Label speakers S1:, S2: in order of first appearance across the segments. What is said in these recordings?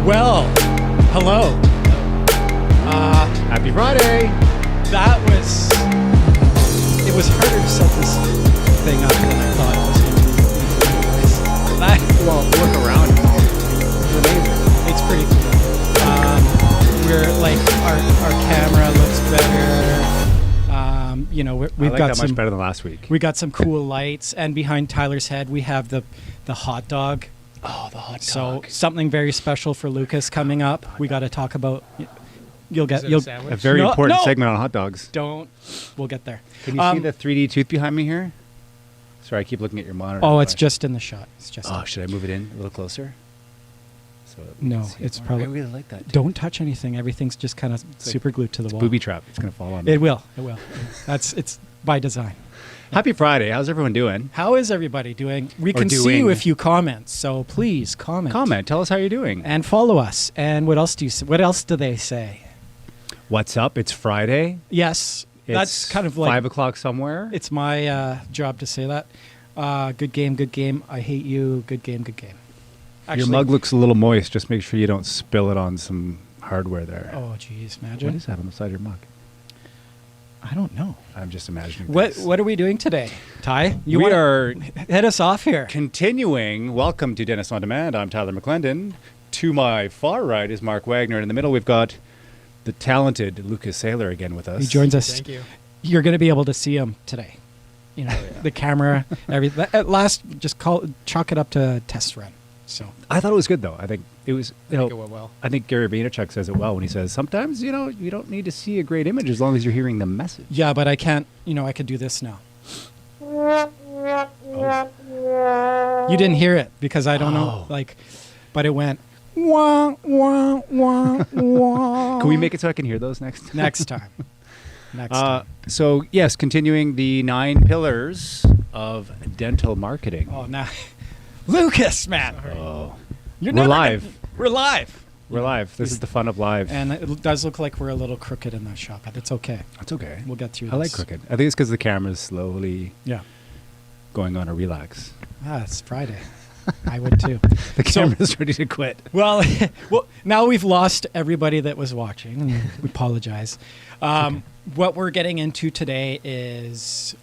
S1: Well, hello.
S2: Happy Friday.
S1: It was harder to set this thing up than I thought it was going to be.
S2: Well, look around. It's amazing.
S1: It's pretty cool. We're like, our camera looks better. We've got
S2: that
S1: some
S2: much better than last week.
S1: We got some cool lights, and behind Tyler's head we have the hot dog.
S2: Oh, the hot
S1: So
S2: dog.
S1: something very special for Lucas coming up. We got to talk about. You'll
S3: Is it a
S1: you'll
S3: sandwich?
S2: A very
S1: No,
S2: important
S1: no.
S2: segment on hot dogs.
S1: we'll get there.
S2: Can you see the 3D tooth behind me here? Sorry, I keep looking at your monitor.
S1: Oh, it's just in the shot. It's just.
S2: Oh, should I move it in a little closer? So
S1: No,
S2: see it
S1: it's
S2: more?
S1: probably-
S2: I really like that. Too.
S1: Don't touch anything. Everything's just kind of
S2: like-
S1: super glued to the wall.
S2: Booby trap. It's gonna fall on me.
S1: It will. It will. It's by design.
S2: Happy Friday. How's everyone doing?
S1: How is everybody doing? We
S2: Or
S1: can see
S2: doing.
S1: you if you comment. So please comment.
S2: Comment. Tell us how you're doing.
S1: And follow us. And what else what else do they say?
S2: What's up? It's Friday.
S1: Yes, that's
S2: It's
S1: kind of like
S2: 5:00 somewhere.
S1: It's my job to say that. Good game, good game. I hate you. Good game, good game.
S2: Your mug looks a little moist. Just make sure you don't spill it on some hardware there.
S1: Oh, geez,
S2: What
S1: imagine.
S2: is that on the side of your mug?
S1: I don't know.
S2: I'm just imagining.
S1: What
S2: things.
S1: What are we doing today, Ty?
S2: We
S1: wanna
S2: are
S1: head us off here.
S2: continuing. Welcome to Dennis on Demand. I'm Tyler McClendon. To my far right is Mark Wagner. And in the middle, we've got the talented Lucas Saylor again with us.
S1: He joins us.
S3: Thank you.
S1: You're going to be able to see him today. You know, the camera, everything. At last, just chalk it up to a test run. So
S2: I thought it was good, though. I think it was.
S3: I think it went well.
S2: I think Gary Vaynerchuk says it well when he says, sometimes, you don't need to see a great image as long as you're hearing the message.
S1: yeah, but I can't. I could do this now. You didn't hear it because I don't know. But it went. Wah, wah, wah, wah.
S2: Can we make it so I can hear those next?
S1: next time? Next time.
S2: So, yes, continuing the 9 pillars of dental marketing.
S1: Oh, now, Lucas, man,
S2: Oh.
S1: you're
S2: We're
S1: never
S2: live.
S1: We're live,
S2: We're live. This is the fun of live.
S1: and it does look like we're a little crooked in that shot, but it's okay.
S2: That's okay.
S1: We'll get through.
S2: I like
S1: this.
S2: crooked. I think it's because the camera's slowly
S1: Yeah.
S2: going on a relax.
S1: It's Friday. I would too.
S2: The
S1: So-
S2: camera's ready to quit.
S1: Well, now we've lost everybody that was watching. And we apologize. What we're getting into today is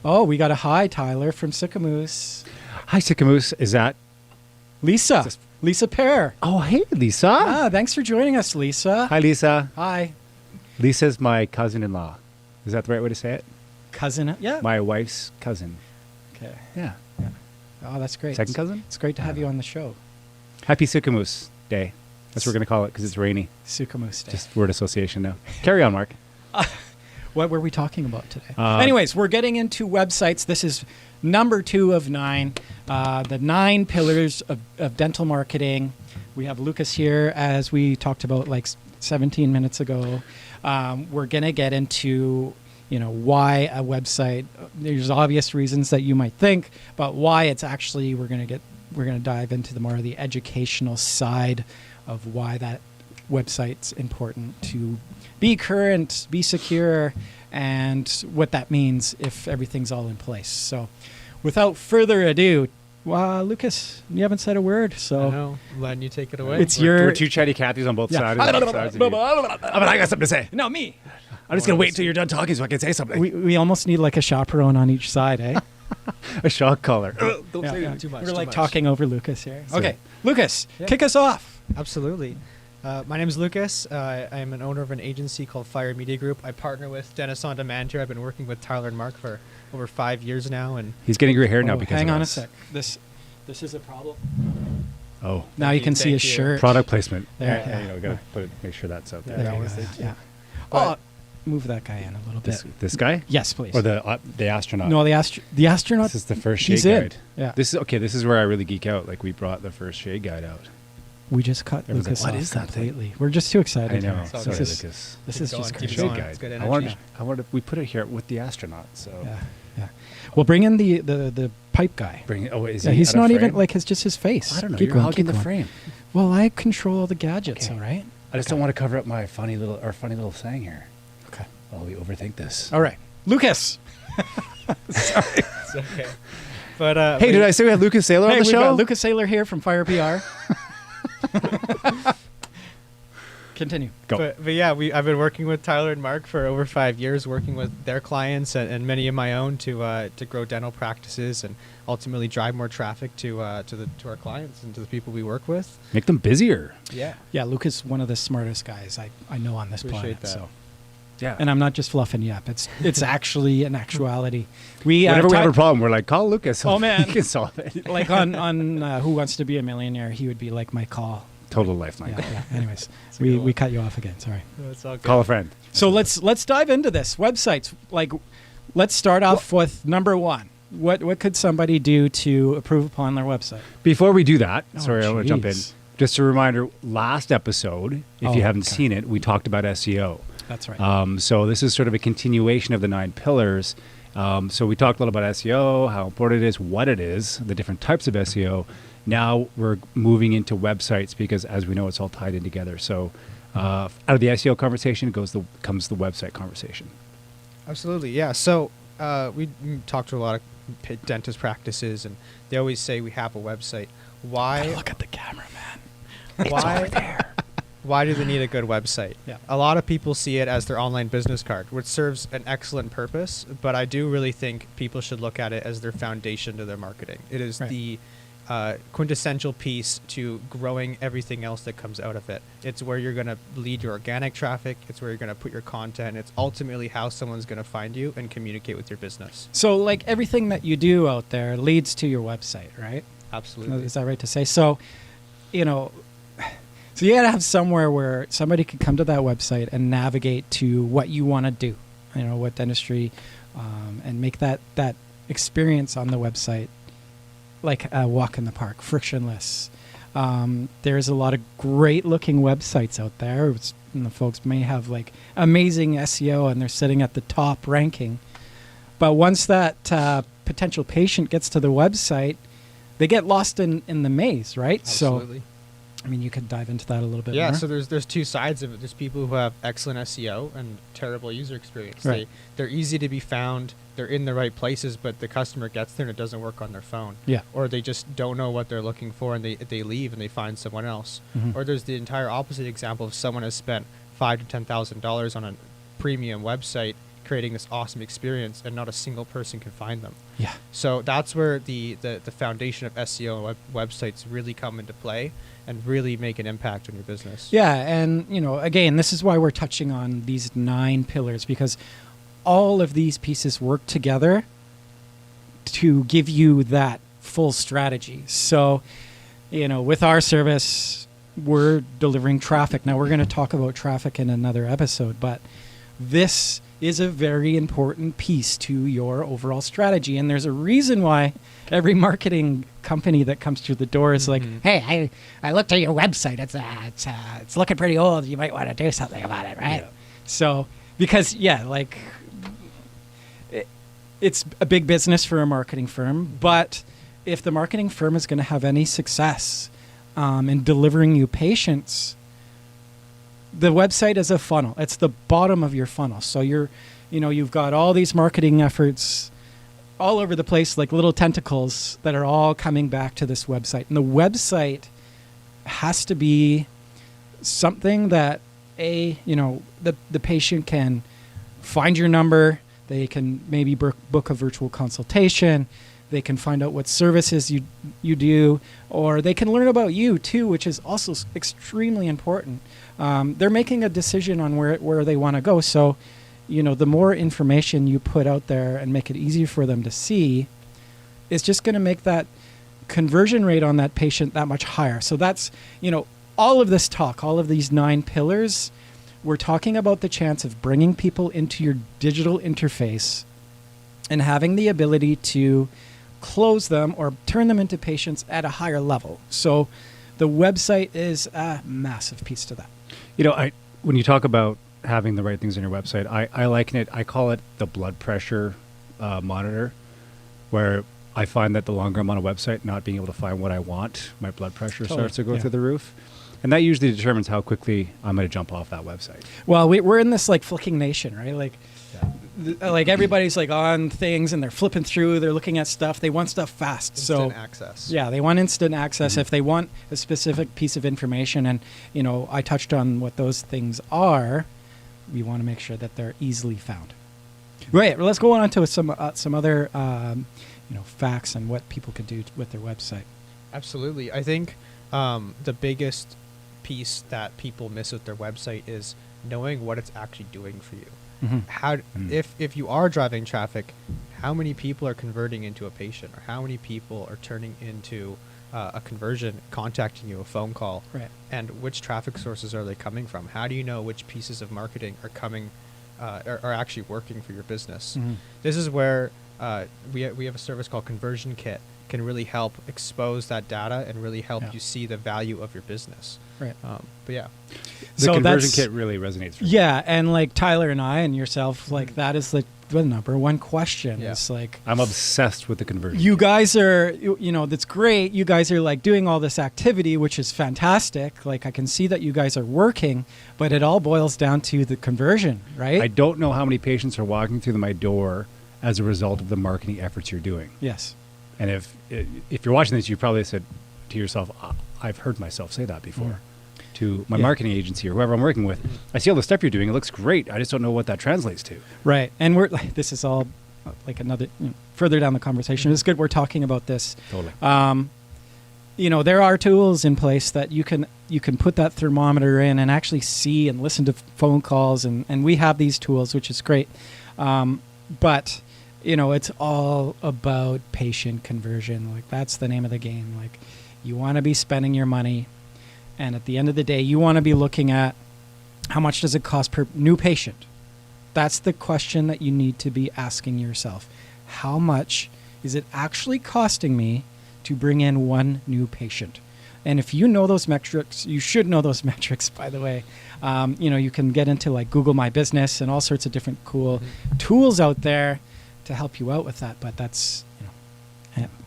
S1: we got a hi, Tyler from Sycamoose.
S2: Hi, Sycamoose. Is that?
S1: Lisa,
S2: Just-
S1: Lisa Pear.
S2: Oh, hey, Lisa.
S1: Thanks for joining us, Lisa.
S2: Hi, Lisa.
S1: Hi,
S2: Lisa's my cousin-in-law. Is that the right way to say it?
S1: cousin. Yeah.
S2: My wife's cousin.
S1: Okay.
S2: Yeah.
S1: Oh, that's great.
S2: Second cousin?
S1: It's great to have you on the show,
S2: Happy Sycamoose Day. That's what we're going to call it because it's rainy.
S1: Sycamoose Day.
S2: Just word association now. Carry on, Mark.
S1: What were we talking about today?
S2: Uh,
S1: Anyways, we're getting into websites. This is number 2 of 9, the 9 pillars of dental marketing. We have Lucas here, as we talked about like 17 minutes ago. We're going to get into why a website. There's obvious reasons that you might think, but why it's actually we're going to dive into the more of the educational side of why that website's important to be current, be secure, and what that means if everything's all in place. So without further ado, Lucas, you haven't said a word,
S3: I
S1: so
S3: know. I'm letting you take it away.
S1: It's
S2: We're
S1: your
S2: two chatty Cathys on both
S1: Yeah.
S2: sides. sides of you. But I got something to say.
S1: no me.
S2: I'm just going to wait until you're done talking so I can say something.
S1: We almost need like a chaperone on each side, eh?
S2: A shock collar.
S3: Don't
S1: Yeah,
S3: say
S1: yeah.
S3: too much.
S1: We're
S3: too
S1: like
S3: much.
S1: talking over Lucas here.
S2: Sorry.
S1: Okay, Lucas,
S3: Yeah.
S1: kick us off.
S3: Absolutely. My name is Lucas. I am an owner of an agency called Fire Media Group. I partner with Dennis on Demand here. I've been working with Tyler and Mark for over 5 years now, and
S2: He's getting gray hair now
S1: Oh,
S2: because
S1: hang
S2: of
S1: on
S2: us.
S1: a sec. This is a problem.
S2: Oh,
S1: Now you can see
S3: Thank
S1: his
S3: you.
S1: shirt.
S2: product placement.
S1: There,
S2: Yeah,
S1: yeah.
S2: we got to put it, make sure that's out
S3: Yeah,
S2: there.
S3: that
S1: There
S3: was
S1: you
S3: it
S1: go,
S3: too.
S1: yeah.
S3: But-
S1: Move that guy in a little bit.
S2: This guy?
S1: Yes, please.
S2: Or the astronaut?
S1: No, the astronaut.
S2: This is the first
S1: he's
S2: shade
S1: in.
S2: guide.
S1: Yeah.
S2: This is where I really geek out. Like, we brought the first shade guide out.
S1: We just cut
S2: Everyone's
S1: Lucas
S2: like, "What
S1: off
S2: is that thing?"
S1: completely. We're just too excited.
S2: I know.
S1: here.
S3: Sorry,
S2: Sorry,
S1: This is,
S2: Lucas.
S1: this
S3: Keep
S1: is
S3: going,
S1: just
S3: keep
S1: crazy.
S2: Shade
S3: going.
S2: guide.
S3: It's good
S2: I wanted,
S3: energy.
S2: we put it here with the astronaut. So
S1: Yeah. We'll bring in the pipe guy.
S2: bring it. Oh, is
S1: Yeah,
S2: he
S1: he's
S2: out of
S1: not even
S2: frame?
S1: like his just his face.
S2: I don't know.
S1: Keep
S2: You're
S1: going,
S2: hogging
S1: keep
S2: the
S1: going.
S2: frame.
S1: Well, I control all the gadgets.
S2: Okay.
S1: All right.
S2: I just don't want to cover up my funny little saying here.
S1: Okay.
S2: While we overthink this.
S1: All right, Lucas.
S3: It's okay. But
S2: Hey, did I say we had Lucas Saylor on
S1: Hey,
S2: the
S1: we've
S2: show?
S1: got Lucas Saylor here from Fire PR. Continue.
S2: Go.
S3: But yeah, I've been working with Tyler and Mark for over 5 years, working with their clients and many of my own to grow dental practices and ultimately drive more traffic to our clients and to the people we work with.
S2: Make them busier.
S3: Yeah.
S1: Yeah, Luke is one of the smartest guys I know on this
S3: Appreciate
S1: planet.
S3: that.
S1: So,
S2: Yeah.
S1: and I'm not just fluffing you up. It's actually an actuality. We
S2: Whenever we have a
S1: Ty-
S2: problem, we're like, call Lucas.
S1: Oh, man.
S2: He can solve it.
S1: like on Who Wants to Be a Millionaire, he would be like my call.
S2: Total lifeline.
S1: Yeah. Anyways,
S3: a good
S1: we
S3: one.
S1: cut you off again. Sorry.
S3: That's all good.
S2: Call a friend.
S1: So let's dive into this websites. Like, let's start off with number one. What could somebody do to improve upon their website?
S2: Before we do that,
S1: Oh,
S2: sorry, I want to jump in.
S1: jeez.
S2: Just a reminder, last episode, if
S1: Oh,
S2: you haven't
S1: okay.
S2: seen it, we talked about SEO.
S1: That's right.
S2: So this is sort of a continuation of the 9 pillars. So we talked a little about SEO, how important it is, what it is, the different types of SEO. Now we're moving into websites because, as we know, it's all tied in together. So out of the SEO conversation comes the website conversation.
S3: Absolutely, yeah. So we talk to a lot of dentist practices, and they always say we have a website. Why?
S1: Look at the camera, man.
S3: Why? Why do they need a good website?
S1: Yeah.
S3: A lot of people see it as their online business card, which serves an excellent purpose, but I do really think people should look at it as their foundation to their marketing. It is
S1: Right.
S3: the quintessential piece to growing everything else that comes out of it. It's where you're going to lead your organic traffic. It's where you're going to put your content. It's ultimately how someone's going to find you and communicate with your business.
S1: So, like everything that you do out there leads to your website, right?
S3: Absolutely.
S1: Is that right to say? So, so you got to have somewhere where somebody could come to that website and navigate to what you want to do, what dentistry, and make that experience on the website like a walk in the park, frictionless. There's a lot of great looking websites out there. The folks may have like amazing SEO and they're sitting at the top ranking. But once that potential patient gets to the website, they get lost in the maze, right?
S3: Absolutely.
S1: So, I mean, you could dive into that a little bit
S3: Yeah,
S1: more.
S3: so there's two sides of it. There's people who have excellent SEO and terrible user experience.
S1: Right.
S3: They're easy to be found. They're in the right places, but the customer gets there and it doesn't work on their phone.
S1: Yeah.
S3: Or they just don't know what they're looking for and they leave and they find someone else.
S1: Mhm.
S3: Or there's the entire opposite example of someone has spent $5,000 to $10,000 on a premium website creating this awesome experience and not a single person can find them.
S1: Yeah.
S3: So that's where the foundation of SEO and websites really come into play and really make an impact on your business.
S1: Yeah, and again, this is why we're touching on these 9 pillars, because all of these pieces work together to give you that full strategy. So, with our service, we're delivering traffic. Now, we're going to talk about traffic in another episode, but this is a very important piece to your overall strategy. And there's a reason why every marketing company that comes through the door is like, hey, I looked at your website. It's looking pretty old. You might want to do something about it, right?
S2: Yeah.
S1: So, because, it's a big business for a marketing firm, but if the marketing firm is going to have any success in delivering you patients, the website is a funnel. It's the bottom of your funnel. So you've got all these marketing efforts all over the place, like little tentacles that are all coming back to this website. And the website has to be something that the patient can find your number. They can maybe book a virtual consultation. They can find out what services you do, or they can learn about you too, which is also extremely important. They're making a decision on where they want to go. So, the more information you put out there and make it easier for them to see, is just going to make that conversion rate on that patient that much higher. So that's, all of this talk, all of these 9 pillars, we're talking about the chance of bringing people into your digital interface and having the ability to close them or turn them into patients at a higher level. So the website is a massive piece to that.
S2: When you talk about having the right things on your website, I liken it, I call it the blood pressure monitor, where I find that the longer I'm on a website, not being able to find what I want, my blood pressure starts to go through the roof. And that usually determines how quickly I'm going to jump off that website.
S1: Well, we're in this like flicking nation, right? Like like everybody's like on things and they're flipping through, they're looking at stuff, they want stuff fast.
S3: Instant access.
S1: Yeah, they want instant access. If they want a specific piece of information, and I touched on what those things are, we want to make sure that they're easily found. Right. Well, let's go on to some other facts and what people could do with their website.
S3: Absolutely. I think the biggest piece that people miss with their website is knowing what it's actually doing for you. If you are driving traffic, how many people are converting into a patient, or how many people are turning into a conversion, contacting you, a phone call,
S1: right?
S3: And which traffic sources are they coming from? How do you know which pieces of marketing are coming, are actually working for your business? This is where we have a service called Conversion Kit, can really help expose that data and really help you see the value of your business.
S1: Right.
S3: But yeah.
S2: The Conversion Kit really resonates for me.
S1: Yeah, and like Tyler and I and yourself, like that is the number one question.
S3: Yeah.
S1: It's like,
S2: I'm obsessed with the Conversion
S1: you
S2: Kit.
S1: guys are, that's great. You guys are like doing all this activity, which is fantastic. Like I can see that you guys are working, but it all boils down to the conversion, right?
S2: I don't know how many patients are walking through my door as a result of the marketing efforts you're doing.
S1: Yes.
S2: And if you're watching this, you probably said to yourself, I've heard myself say that before to my marketing agency or whoever I'm working with. I see all the stuff you're doing. It looks great. I just don't know what that translates to.
S1: Right. And this is all like another, further down the conversation. It's good we're talking about this.
S2: Totally.
S1: There are tools in place that you can put that thermometer in and actually see and listen to phone calls. And we have these tools, which is great. But it's all about patient conversion. Like that's the name of the game. Like you want to be spending your money, and at the end of the day, you want to be looking at how much does it cost per new patient. That's the question that you need to be asking yourself. How much is it actually costing me to bring in one new patient? And if you know those metrics, you should know those metrics, by the way. You can get into like Google My Business and all sorts of different cool tools out there to help you out with that. But that's,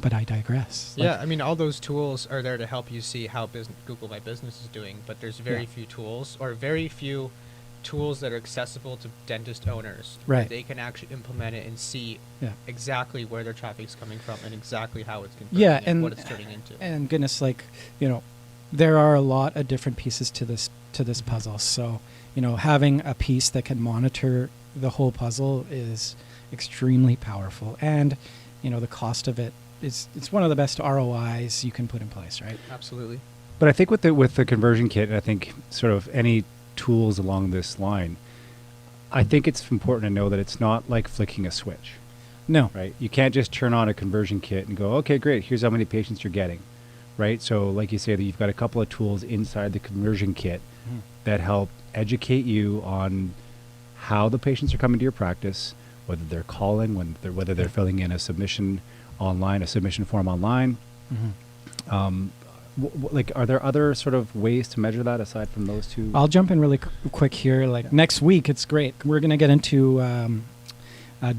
S1: but I digress.
S3: Yeah, I mean, all those tools are there to help you see how Google My Business is doing, but there's very few tools, or very few tools that are accessible to dentist owners.
S1: Right.
S3: They can actually implement it and see exactly where their traffic's coming from and exactly how it's converting and what it's turning into. And
S1: goodness, there are a lot of different pieces to this puzzle. So, having a piece that can monitor the whole puzzle is extremely powerful. And, the cost of it it's one of the best ROIs you can put in place, right?
S3: Absolutely.
S2: But I think with the Conversion Kit, I think sort of any tools along this line, I think it's important to know that it's not like flicking a switch.
S1: No.
S2: Right? You can't just turn on a Conversion Kit and go, okay, great, here's how many patients you're getting. Right? So like you say, that you've got a couple of tools inside the Conversion Kit that help educate you on how the patients are coming to your practice, whether they're calling, whether they're filling in a submission online, a submission form online. Are there other sort of ways to measure that aside from those two?
S1: I'll jump in really quick here. Next week, it's great. We're going to get into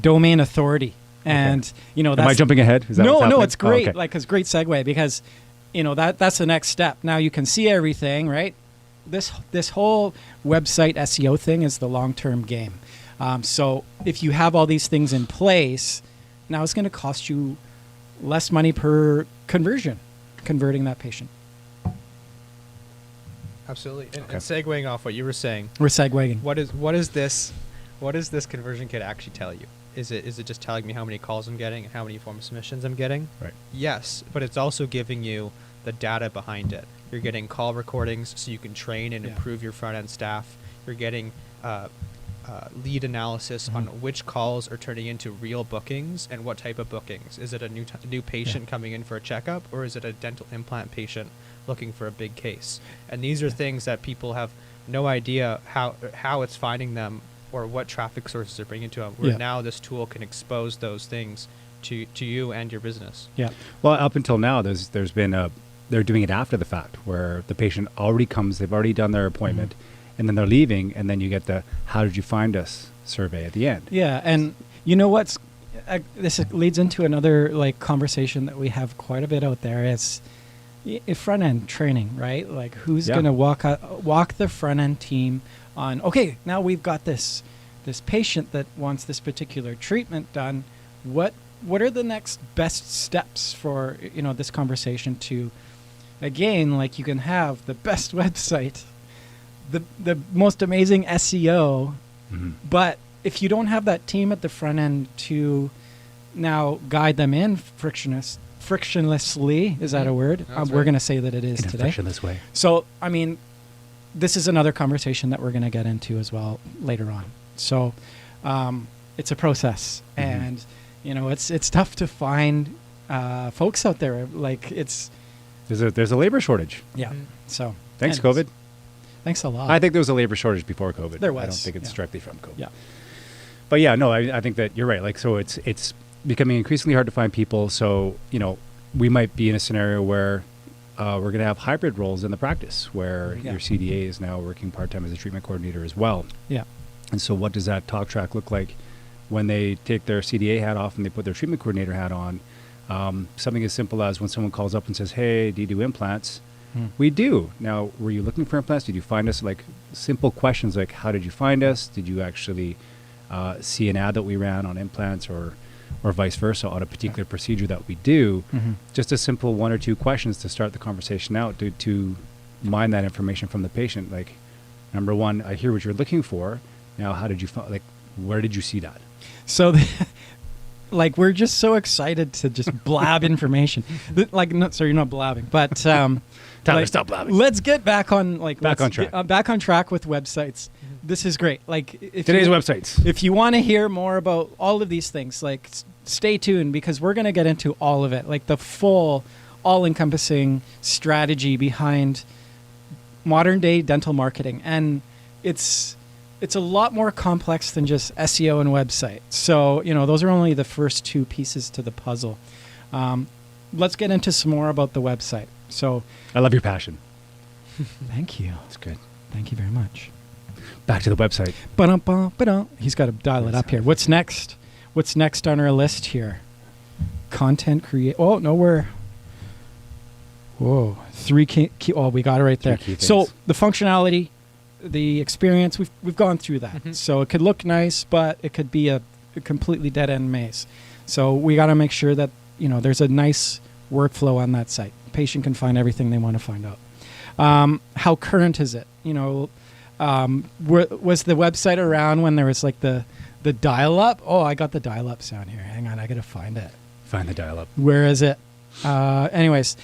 S1: domain authority, and that's,
S2: am I jumping ahead? Is that what's happening?
S1: No, it's great.
S2: Oh, okay.
S1: It's a great segue because that's the next step. Now you can see everything, right? This whole website SEO thing is the long-term game. So if you have all these things in place, now it's going to cost you less money per conversion, converting that patient.
S3: Absolutely. And segueing off what you were saying,
S1: we're segueing.
S3: What is this Conversion Kit actually tell you? Is it just telling me how many calls I'm getting and how many form submissions I'm getting?
S2: Right.
S3: Yes, but it's also giving you the data behind it. You're getting call recordings so you can train and improve your front end staff. You're getting lead analysis on which calls are turning into real bookings and what type of bookings. Is it a new patient coming in for a checkup, or is it a dental implant patient looking for a big case? And these are things that people have no idea how it's finding them or what traffic sources are bringing to them. Where now this tool can expose those things to you and your business.
S1: Yeah.
S2: Well, up until now, there's been they're doing it after the fact, where the patient already comes, they've already done their appointment, and then they're leaving, and then you get the "How did you find us?" survey at the end.
S1: Yeah, and you know what's this leads into another conversation that we have quite a bit out there. Is front end training, right? Who's going to walk the front end team on? Okay, now we've got this this patient that wants this particular treatment done, what are the next best steps for, this conversation to, again, like you can have the best website, the most amazing SEO, but if you don't have that team at the front end to now guide them in frictionlessly, is that a word? We're going to say that it is
S2: In a
S1: today.
S2: frictionless way.
S1: So, I mean, this is another conversation that we're going to get into as well later on. So, it's a process, and it's tough to find folks out there. Like
S2: There's a labor shortage.
S1: yeah. So
S2: Thanks,
S1: anyways,
S2: COVID.
S1: Thanks a lot.
S2: I think there was a labor shortage before COVID.
S1: There was,
S2: I don't think it's
S1: yeah.
S2: directly from COVID.
S1: Yeah.
S2: But yeah, no, I think that you're right. Like, so it's becoming increasingly hard to find people. So, we might be in a scenario where we're going to have hybrid roles in the practice where
S1: Yeah.
S2: your CDA is now working part-time as a treatment coordinator as well.
S1: Yeah.
S2: And so what does that talk track look like when they take their CDA hat off and they put their treatment coordinator hat on? Something as simple as when someone calls up and says, hey, do you do implants? We do. Now, were you looking for implants? Did you find us? Like simple questions like, how did you find us? Did you actually see an ad that we ran on implants or vice versa on a particular procedure that we do? Just a simple one or two questions to start the conversation out to mine that information from the patient. Like, number one, I hear what you're looking for. Now, how did you find, like, where did you see that?
S1: So, we're just so excited to just blab information. You're not blabbing, but
S2: Tyler, stop blabbing.
S1: Let's get back on
S2: Back on track.
S1: Back on track with websites. This is great.
S2: Today's websites.
S1: If you want to hear more about all of these things, stay tuned because we're going to get into all of it, like the full, all-encompassing strategy behind modern-day dental marketing, and it's a lot more complex than just SEO and website. So, those are only the first two pieces to the puzzle. Let's get into some more about the website. So,
S2: I love your passion.
S1: thank you.
S2: It's good.
S1: Thank you very much.
S2: Back to the website.
S1: Ba-dum-ba-ba-dum. He's got to dial it up here. What's next? What's next on our list here? Content create. Oh, no, whoa. Three key. Oh, we got it right there.
S2: Three key
S1: So
S2: things.
S1: the functionality, the experience, we've gone through that. So it could look nice, but it could be a completely dead end maze. So we got to make sure that there's a nice workflow on that site. The patient can find everything they want to find out. How current is it? Was the website around when there was like the dial-up? Oh, I got the dial-up sound here. Hang on, I got to find it.
S2: Find the dial-up.
S1: Where is it? Anyways,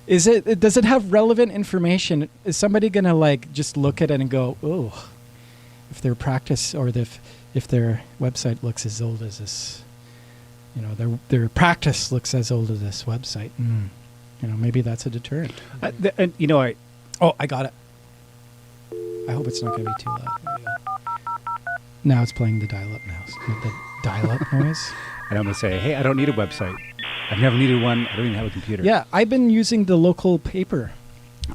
S1: does it have relevant information? Is somebody going to just look at it and go, oh, if their practice or if their website looks as old as this, their practice looks as old as this website. Maybe that's a deterrent.
S2: I
S1: I got it. I hope it's not going to be too loud. There we go. Now it's playing the dial-up now. The dial-up noise.
S2: and I'm going to say, hey, I don't need a website. I've never needed one. I don't even have a computer.
S1: Yeah, I've been using the local paper.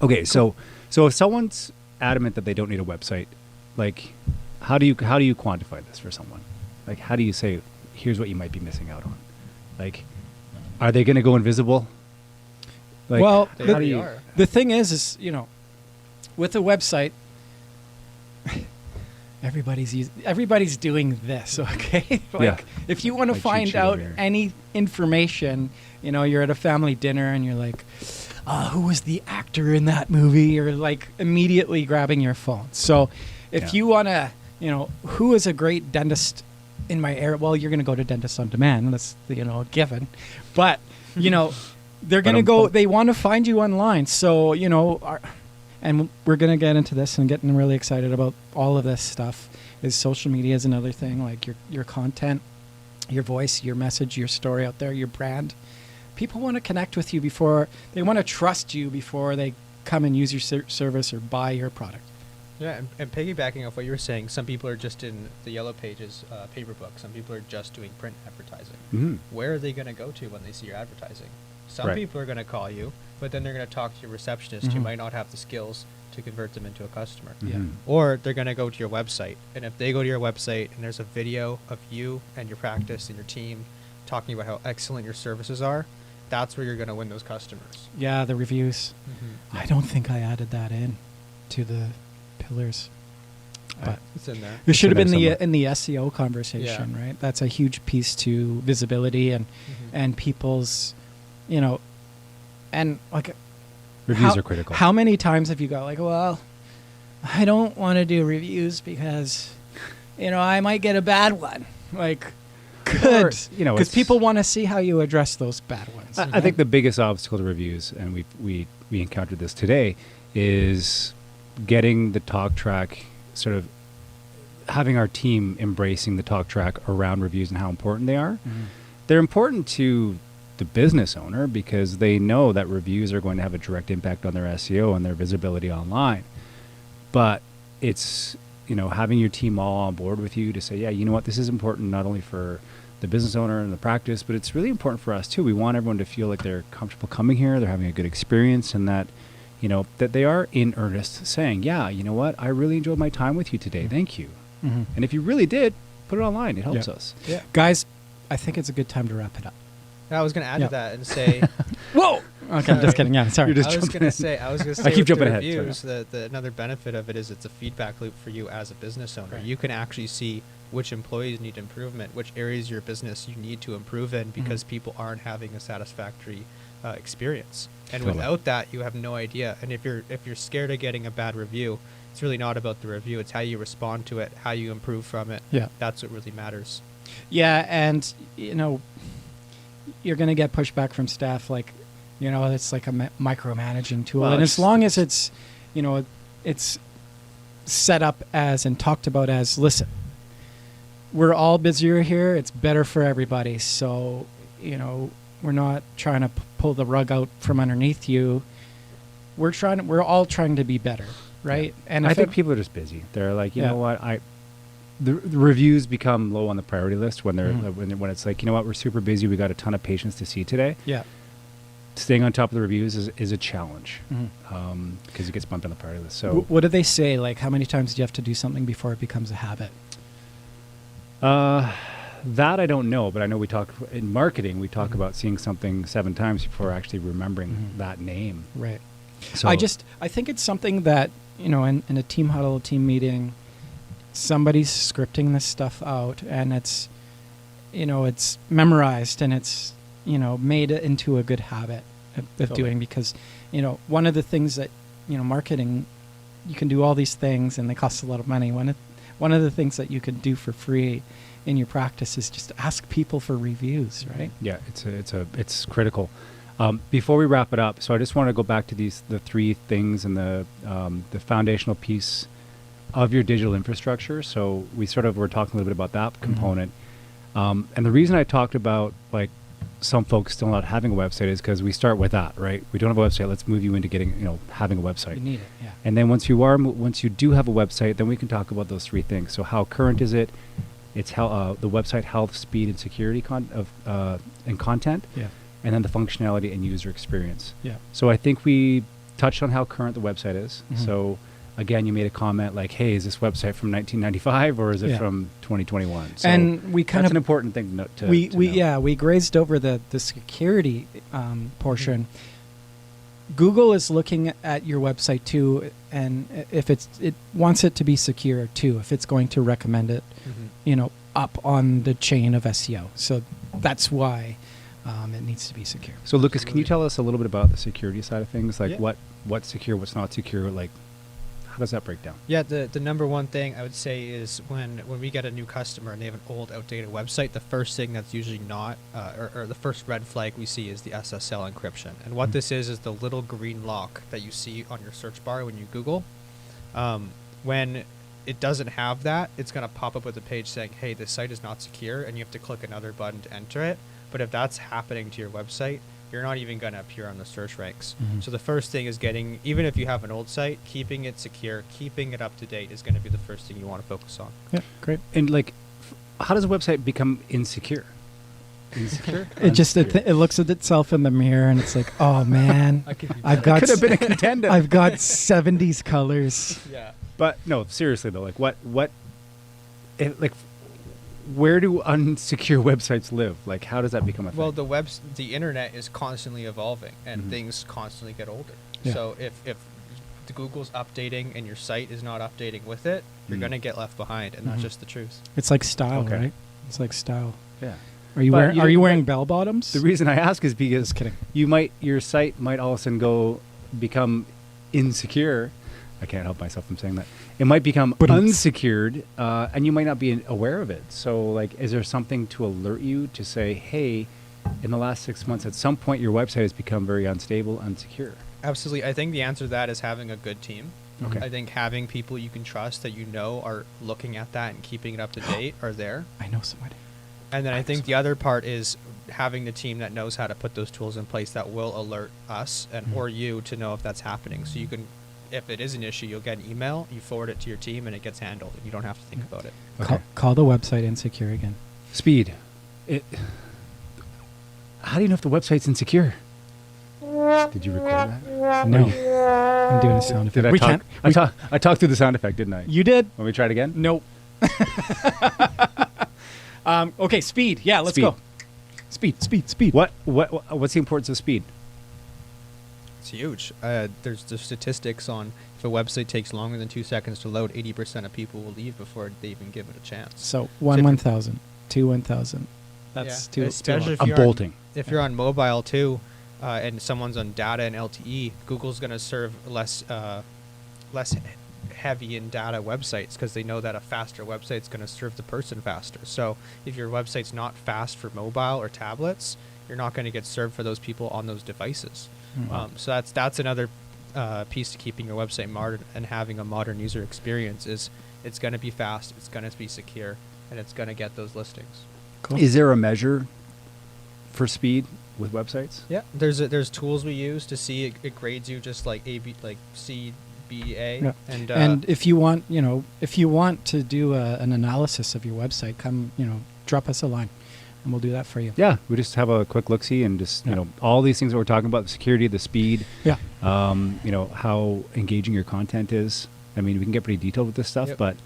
S2: Okay, so if someone's adamant that they don't need a website, like, how do you quantify this for someone? Like, how do you say, here's what you might be missing out on? Like, are they going to go invisible? Like,
S1: Well,
S3: They
S1: the,
S3: already are.
S1: the thing is, with a website, everybody's doing this, okay?
S2: Yeah.
S1: If you want to
S2: Like cheat
S1: find
S2: sheet
S1: out
S2: over here.
S1: any information, you're at a family dinner and you're like, who was the actor in that movie? Or like immediately grabbing your phone. So if
S2: Yeah.
S1: you want to, who is a great dentist in my area? Well, you're going to go to Dentist on Demand. That's, a given. But, they're going to go, they want to find you online. So, and we're going to get into this and getting really excited about all of this stuff. Is social media is another thing, like your content, your voice, your message, your story out there, your brand. People want to connect with you they want to trust you before they come and use your service or buy your product.
S3: Yeah, and piggybacking off what you were saying, some people are just in the Yellow Pages paper book. Some people are just doing print advertising.
S2: Mhm.
S3: Where are they going to go to when they see your advertising? Some
S2: Right.
S3: people are going to call you, but then they're going to talk to your receptionist who
S1: Mhm.
S3: might not have the skills to convert them into a customer.
S2: Mhm.
S3: Or they're going to go to your website. And if they go to your website and there's a video of you and your practice and your team talking about how excellent your services are, that's where you're going to win those customers.
S1: Yeah, the reviews. I don't think I added that in to the pillars. But
S3: It's in there.
S1: it should have been
S2: in there
S1: in the SEO conversation, right? That's a huge piece to visibility and people's, and like
S2: Reviews are critical.
S1: How many times have you got like, well, I don't want to do reviews because, I might get a bad one. Like, good, because
S2: it's-
S1: people want to see how you address those bad ones.
S2: I think the biggest obstacle to reviews, and we encountered this today, is getting the talk track, sort of having our team embracing the talk track around reviews and how important they are.
S1: Mhm.
S2: They're important to the business owner because they know that reviews are going to have a direct impact on their SEO and their visibility online. But it's, having your team all on board with you to say, yeah, you know what, this is important not only for the business owner and the practice, but it's really important for us too. We want everyone to feel like they're comfortable coming here, they're having a good experience, and that, that they are in earnest saying, yeah, you know what, I really enjoyed my time with you today. Thank you.
S1: Mhm.
S2: And if you really did, put it online. It helps
S1: Yeah.
S2: us.
S3: Yeah.
S1: Guys, I think it's a good time to wrap it up.
S3: I was going to add
S1: Yeah.
S3: to that and say,
S1: Whoa! Okay, I'm just kidding. Yeah, sorry.
S2: You're just
S3: I was
S2: jumping
S3: going
S2: in.
S3: to say,
S2: I keep
S3: with
S2: jumping
S3: the
S2: ahead, sorry.
S3: reviews, the another benefit of it is it's a feedback loop for you as a business owner.
S1: Right.
S3: You can actually see which employees need improvement, which areas of your business you need to improve in because people aren't having a satisfactory experience. And
S2: Totally.
S3: without that, you have no idea. And if you're scared of getting a bad review, it's really not about the review. It's how you respond to it, how you improve from it.
S1: Yeah.
S3: That's what really matters.
S1: Yeah, and you're going to get pushback from staff, like, it's like a micromanaging tool,
S2: Well,
S1: and as
S2: it's-
S1: long as it's, it's set up as and talked about as, listen, we're all busier here. It's better for everybody. So, we're not trying to pull the rug out from underneath you. We're all trying to be better, right? And
S2: I
S1: if
S2: think people are just busy. They're like, you
S1: Yeah.
S2: know what, the reviews become low on the priority list when they're
S1: Mhm.
S2: when it's like, you know what, we're super busy. We got a ton of patients to see today.
S1: yeah.
S2: Staying on top of the reviews is a challenge
S1: Mhm.
S2: because it gets bumped on the priority list. So
S1: What do they say? Like, how many times do you have to do something before it becomes a habit?
S2: that I don't know, but I know we talk in marketing. We talk
S1: Mhm.
S2: about seeing something 7 times before actually remembering
S1: Mhm.
S2: that name.
S1: Right.
S2: So
S1: I think it's something that, in a team huddle, team meeting, somebody's scripting this stuff out, and it's, it's memorized, and it's, made it into a good habit of
S2: Totally.
S1: doing, because, one of the things that, marketing, you can do all these things and they cost a lot of money. One of the things that you can do for free in your practice is just ask people for reviews, right?
S2: yeah, it's critical. Before we wrap it up, so I just want to go back to the 3 things and the foundational piece of your digital infrastructure. So we were talking a little bit about that component. And the reason I talked about like some folks still not having a website is because we start with that, right? We don't have a website. Let's move you into getting, having a website.
S1: You need it, yeah.
S2: And then once you do have a website, then we can talk about those 3 things. So how current is it? It's how the website health, speed, and security and content,
S1: Yeah.
S2: and then the functionality and user experience.
S1: Yeah.
S2: So I think we touched on how current the website is.
S1: Mhm.
S2: So again, you made a comment like, "Hey, is this website from 1995 or is it
S1: Yeah.
S2: from 2021?" So
S1: And we kind
S2: that's
S1: of
S2: an important thing to
S1: we
S2: know.
S1: we grazed over the security portion. Google is looking at your website too, and if it wants it to be secure too, if it's going to recommend it, up on the chain of SEO. So that's why it needs to be secure.
S2: So Lucas, can you tell us a little bit about the security side of things? Like
S3: Yeah.
S2: what's secure, what's not secure? Like how does that break down?
S3: Yeah, the number one thing I would say is when we get a new customer and they have an old, outdated website, the first thing that's usually not, or the first red flag we see is the Ssl encryption. And what this is the little green lock that you see on your search bar when you Google. When it doesn't have that, it's going to pop up with a page saying, hey, this site is not secure, and you have to click another button to enter it. But if that's happening to your website, you're not even going to appear on the search ranks.
S1: Mhm.
S3: So the first thing is even if you have an old site, keeping it secure, keeping it up to date is going to be the first thing you want to focus on.
S1: Yeah, great.
S2: And like, how does a website become insecure? Insecure?
S1: It just
S2: Unsecure.
S1: it looks at itself in the mirror and it's like, oh man, I've got
S2: could have been a contender.
S1: I've got 70s colors.
S3: Yeah.
S2: But no, seriously though, like where do unsecure websites live? Like, how does that become a thing?
S3: Well, the internet is constantly evolving, and
S2: Mhm.
S3: things constantly get older.
S1: Yeah.
S3: So if the Google's updating and your site is not updating with it, you're
S2: Mm.
S3: going to get left behind, and that's
S1: Mhm.
S3: just the truth.
S1: It's like style,
S2: Okay.
S1: right? It's like style.
S2: Yeah.
S1: Are you
S2: But
S1: wearing
S2: you
S1: Are you
S2: didn't-
S1: wearing bell bottoms?
S2: The reason I ask is because
S1: Just kidding.
S2: your site might all of a sudden become insecure. I can't help myself from saying that. It might become
S1: But it's-
S2: unsecured, and you might not be aware of it. So, like, is there something to alert you to say, hey, in the last 6 months, at some point, your website has become very unstable, unsecure?
S3: Absolutely. I think the answer to that is having a good team.
S2: Okay.
S3: I think having people you can trust that you know are looking at that and keeping it up to date are there.
S1: I know somebody.
S3: And then I think the other part is having the team that knows how to put those tools in place that will alert us and
S1: Mhm.
S3: or you to know if that's happening. So you can, if it is an issue, you'll get an email, you forward it to your team, and it gets handled. And you don't have to think about it.
S2: Okay.
S1: Call the website insecure again.
S2: Speed. How do you know if the website's insecure? Did you record that?
S1: No, I'm doing a sound effect.
S2: Did I
S1: we
S2: talk?
S1: can't.
S2: I talked through the sound effect, didn't I?
S1: You did?
S2: Want me to try it again?
S1: Nope. Okay, speed. Yeah, let's
S2: Speed.
S1: go. Speed.
S2: What's the importance of speed?
S3: It's huge. There's the statistics on if a website takes longer than 2 seconds to load, 80% of people will leave before they even give it a chance.
S1: So 1,000, 1,000. That's
S3: Yeah,
S1: too.
S3: especially if
S2: I'm
S3: you're on-
S2: bolting.
S3: If you're on mobile too, and someone's on data and LTE, Google's going to serve less heavy in data websites because they know that a faster website's going to serve the person faster. So if your website's not fast for mobile or tablets, you're not going to get served for those people on those devices.
S1: Mhm.
S3: So that's another piece to keeping your website modern and having a modern user experience is it's going to be fast, it's going to be secure, and it's going to get those listings.
S1: Cool.
S2: Is there a measure for speed with websites?
S3: Yeah, there's tools we use to see it grades you just like C, B, A,
S1: Yeah.
S3: and
S1: if you want, if you want to do an analysis of your website, come, drop us a line, and we'll do that for you.
S2: Yeah, we just have a quick look-see and just,
S1: Yeah.
S2: all these things that we're talking about, the security, the speed,
S1: Yeah.
S2: how engaging your content is. I mean, we can get pretty detailed with this stuff,
S3: Yep.
S2: but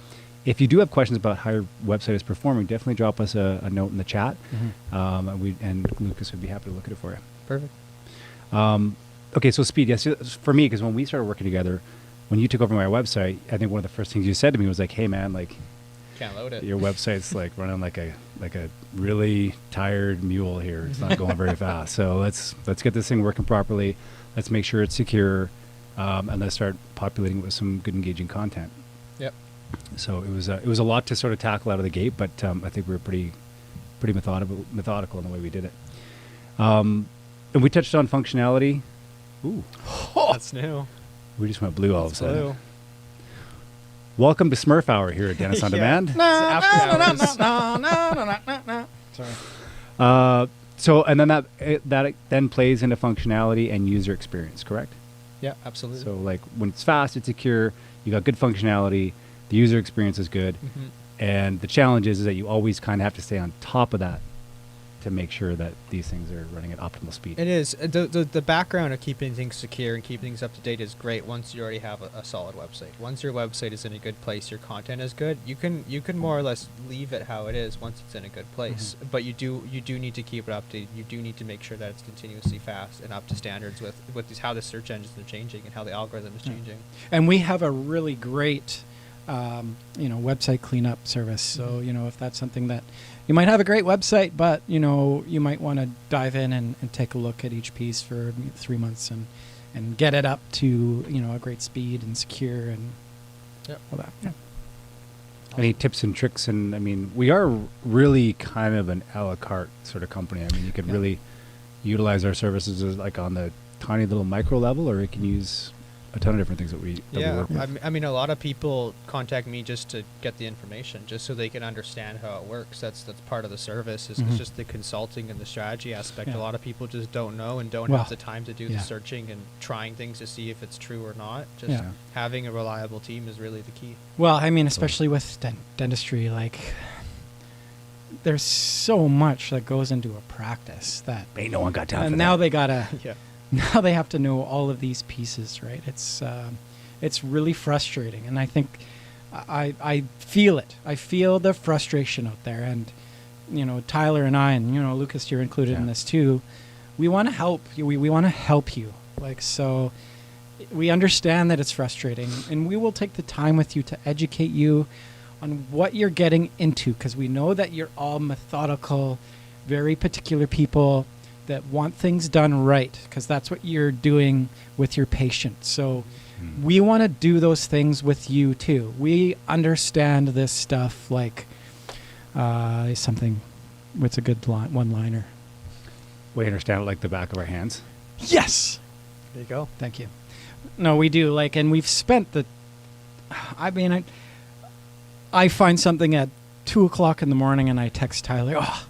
S2: if you do have questions about how your website is performing, definitely drop us a note in the chat, and Lucas would be happy to look at it for you.
S3: perfect.
S2: Okay, so speed, yes, for me, because when we started working together, when you took over my website, I think one of the first things you said to me was like, "Hey, man, like
S3: Can't load it.
S2: your website's like running like a really tired mule here. It's not going very fast. So let's get this thing working properly. Let's make sure it's secure, and let's start populating it with some good engaging content."
S3: Yep.
S2: So it was a lot to sort of tackle out of the gate, but I think we were pretty methodical in the way we did it. And we touched on functionality. Ooh,
S3: That's new.
S2: we just went blue all of a
S3: That's
S2: sudden.
S3: blue.
S2: Welcome to Smurf Hour here at Dennis on
S3: Yeah.
S2: Demand.
S3: It's after hours.
S1: Sorry.
S2: So and then that then plays into functionality and user experience, correct?
S3: Yeah, absolutely.
S2: So like when it's fast, it's secure, you got good functionality, the user experience is good,
S3: Mhm.
S2: and the challenge is that you always kind of have to stay on top of that to make sure that these things are running at optimal speed.
S3: It is. The background of keeping things secure and keeping things up to date is great once you already have a solid website. Once your website is in a good place, your content is good, you can more or less leave it how it is once it's in a good place. But you do need to keep it updated. You do need to make sure that it's continuously fast and up to standards with how the search engines are changing and how the algorithm is changing.
S1: And we have a really great, website cleanup service. So, if that's something that you might have a great website, but, you might want to dive in and take a look at each piece for 3 months and get it up to, a great speed and secure and
S3: Yep.
S1: all that. Yeah.
S2: Any tips and tricks? And I mean, we are really kind of an a la carte sort of company. I mean, you could
S1: Yeah.
S2: really utilize our services as like on the tiny little micro level, or you can use a ton of different things that we work with.
S3: I mean, a lot of people contact me just to get the information, just so they can understand how it works. That's part of the service. Is
S1: Mhm.
S3: just the consulting and the strategy aspect.
S1: Yeah.
S3: A lot of people just don't know and don't
S1: Well,
S3: have the time to do
S1: yeah.
S3: the searching and trying things to see if it's true or not. Just
S1: Yeah.
S3: having a reliable team is really the key.
S1: Well, I mean, especially with dentistry, like, there's so much that goes into a practice that,
S2: Ain't no one got time for
S1: and
S2: that.
S1: now they gotta,
S3: Yeah.
S1: now they have to know all of these pieces, right? It's really frustrating, and I think I feel it. I feel the frustration out there, and Tyler and I, and Lucas, you're included in
S2: Yeah.
S1: this too. We want to help. We want to help you. Like, so, We understand that it's frustrating, and we will take the time with you to educate you on what you're getting into, because we know that you're all methodical, very particular people that want things done right, because that's what you're doing with your patient. So we want to do those things with you too. We understand this stuff like something. What's a good one-liner?
S2: We understand it like the back of our hands.
S1: Yes.
S3: There you go.
S1: Thank you. No, we do. Like, and we've spent the. I mean, I find something at 2:00 in the morning, and I text Tyler. Oh,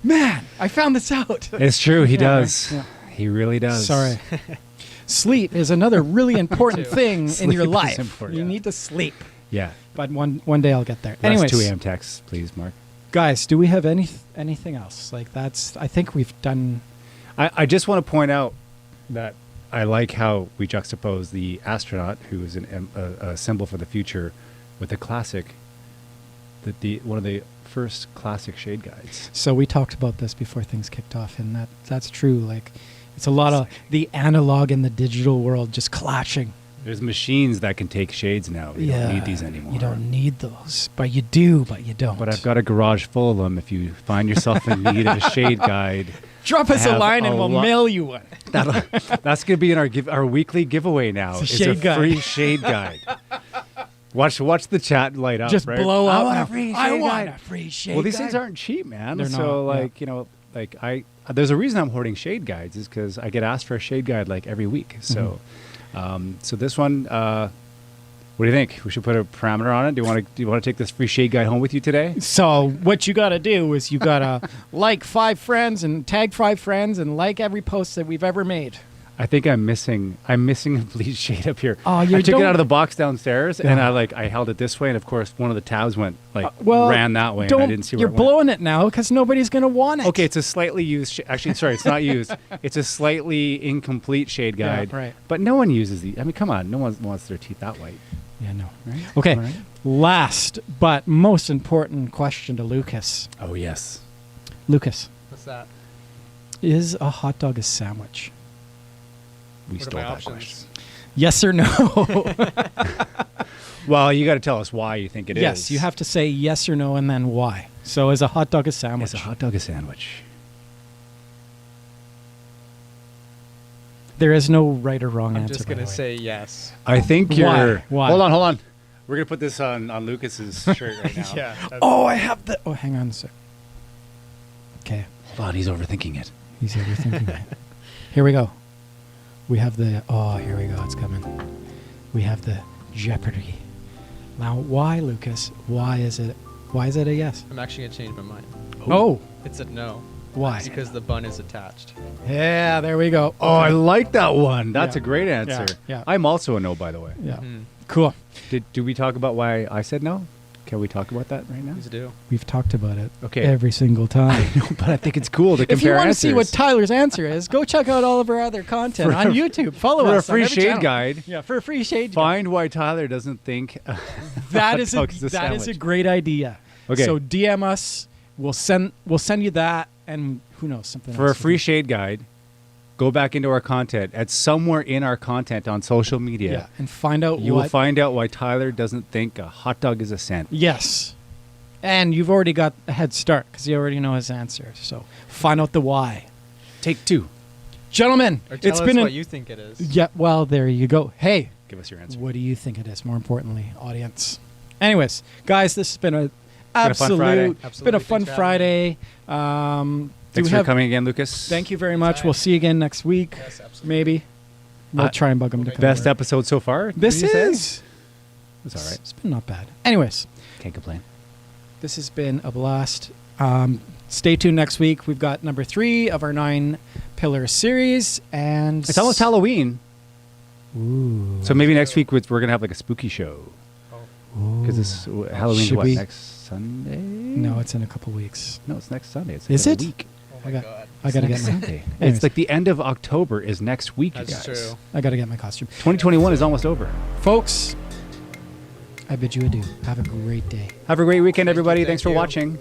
S1: man, I found this out.
S2: It's true. He does.
S1: Yeah.
S2: He really does.
S1: Sorry. Sleep is another really important thing in
S2: Sleep
S1: your
S2: is
S1: life.
S2: important.
S1: You
S2: Yeah.
S1: need to sleep.
S2: Yeah.
S1: But one day I'll get there.
S2: Less
S1: Anyways,
S2: 2 a.m. texts, please, Mark.
S1: guys, do we have anything else? Like I think we've done.
S2: I just want to point out that I like how we juxtapose the astronaut, who is a symbol for the future, with the classic, one of the first classic shade guides.
S1: So we talked about this before things kicked off, and that's true. Like, it's a lot of the analog and the digital world just clashing.
S2: There's machines that can take shades now. You don't need these anymore.
S1: You don't need those, but you do, but you don't.
S2: But I've got a garage full of them. If you find yourself in need of a shade guide,
S1: drop us
S2: I
S1: a
S2: have
S1: line and
S2: a
S1: we'll
S2: lot-
S1: mail you one.
S2: that's going to be in our weekly giveaway now.
S1: It's a shade guide.
S2: free shade guide. Watch the chat light up.
S1: Just
S2: right?
S1: blow up.
S2: I want
S1: now.
S2: a free shade
S1: I want
S2: guide.
S1: a free shade.
S2: Well, these
S1: guide.
S2: things aren't cheap, man.
S1: They're
S2: So,
S1: not, yeah.
S2: there's a reason I'm hoarding shade guides is because I get asked for a shade guide like every week. So, so this one, what do you think? We should put a parameter on it. Do you want to take this free shade guide home with you today?
S1: So what you got to do is you got to like 5 friends and tag 5 friends and like every post that we've ever made.
S2: I think I'm missing a bleach shade up here.
S1: Oh, you
S2: I took it
S1: don't-
S2: out of the box downstairs and
S1: Yeah.
S2: I held it this way, and of course one of the tabs went
S1: Well,
S2: ran that way, and I didn't see where
S1: you're
S2: it went.
S1: blowing it now because nobody's going to want it.
S2: Okay, it's a slightly used. Actually, sorry, it's not used. It's a slightly incomplete shade
S1: Yeah,
S2: guide.
S1: right.
S2: But no one uses these. I mean, come on, no one wants their teeth that white.
S1: Yeah, no.
S2: Right?
S1: Okay.
S2: All right.
S1: Last but most important question to Lucas.
S2: Oh yes.
S1: Lucas,
S3: What's that?
S1: is a hot dog a sandwich?
S2: We
S3: What are
S2: stole
S3: my
S2: that
S3: options?
S2: question.
S1: Yes or no?
S2: Well, you got to tell us why you think it is.
S1: Yes, you have to say yes or no and then why. So is a hot dog a sandwich?
S2: Is a hot dog a sandwich?
S1: There is no right or wrong
S3: I'm
S1: answer.
S3: just
S1: by
S3: gonna
S1: the way.
S3: say yes.
S2: I think
S1: Why?
S2: you're.
S1: Why?
S2: Hold on. We're gonna put this on Lucas's shirt right now.
S3: Yeah. that's-
S1: Oh, I have the. Oh, hang on a sec. Okay,
S2: Hold on, he's overthinking it.
S1: he's overthinking it. Here we go. We have the. Oh, here we go. It's coming. We have the Jeopardy. Now, why, Lucas? Why is it a yes?
S3: I'm actually gonna change my mind.
S1: Oh,
S3: It's a no.
S1: why?
S3: Because the bun is attached.
S1: Yeah, there we go.
S2: Oh, I like that one. That's
S1: Yeah.
S2: a great answer.
S1: Yeah.
S2: I'm also a no, by the way.
S1: Yeah,
S3: Mhm.
S1: cool.
S2: Did we talk about why I said no? Can we talk about that right now?
S3: Please do.
S1: We've talked about it.
S2: Okay.
S1: Every single time.
S2: But I think it's cool to compare
S1: If you want to see what
S2: answers.
S1: Tyler's answer is, go check out all of our other content on YouTube. Follow
S2: For a
S1: us on
S2: free
S1: every
S2: shade
S1: channel.
S2: guide,
S1: Yeah, for a free shade guide.
S2: find why Tyler doesn't think
S1: That is
S2: dog is a
S1: a
S2: sandwich.
S1: great idea.
S2: Okay.
S1: So DM us. We'll send you that, and who knows, something
S2: for a
S1: else.
S2: free shade guide. Go back into our content. At somewhere in our content on social media,
S1: Yeah, and find out
S2: you
S1: what.
S2: will find out why Tyler doesn't think a hot dog is a sandwich.
S1: Yes, and you've already got a head start because you already know his answer. So find out the why,
S2: Take 2.
S1: gentlemen.
S3: Or tell
S1: It's
S3: us
S1: been
S3: what you think it is.
S1: yeah. Well, there you go. Hey,
S2: Give us your answer.
S1: what do you think it is? More importantly, audience. Anyways, guys, this has been a
S2: been a fun Friday.
S1: It's been a
S3: Absolutely.
S1: fun
S3: Thanks for
S1: Friday. Do
S2: Thanks
S1: we
S2: for
S1: have-
S2: coming again, Lucas.
S1: Thank you very much.
S3: Time.
S1: We'll see you again next week.
S3: Yes, absolutely.
S1: Maybe. We'll try and bug him to
S3: we'll
S1: come.
S3: make
S2: Best
S1: over.
S2: episode so far.
S1: This
S2: did you say?
S1: is.
S2: It's all right.
S1: It's been not bad. Anyways,
S2: Can't complain.
S1: this has been a blast. Stay tuned next week. We've got number 3 of our 9 pillar series, and
S2: It's almost Halloween,
S1: Ooh.
S2: so maybe next week we're gonna have like a spooky show
S1: Ooh.
S2: because this Halloween's
S1: Should
S2: what
S1: we-
S2: next Sunday?
S1: No, it's in a couple weeks.
S2: No, it's next Sunday. It's
S1: Is
S2: in a
S1: it?
S2: week.
S3: Oh
S1: I
S3: my
S1: got-
S3: god.
S1: I gotta get
S2: Next
S1: my.
S2: Sunday.
S1: Anyways.
S2: It's like the end of October is next week, you
S3: That's
S2: guys.
S3: true.
S1: I gotta get my costume,
S2: 2021 is almost over.
S1: folks. I bid you adieu. Have a great day.
S2: Have a great weekend,
S3: Thank you,
S2: everybody.
S3: thank
S2: Thanks for
S3: you.
S2: watching.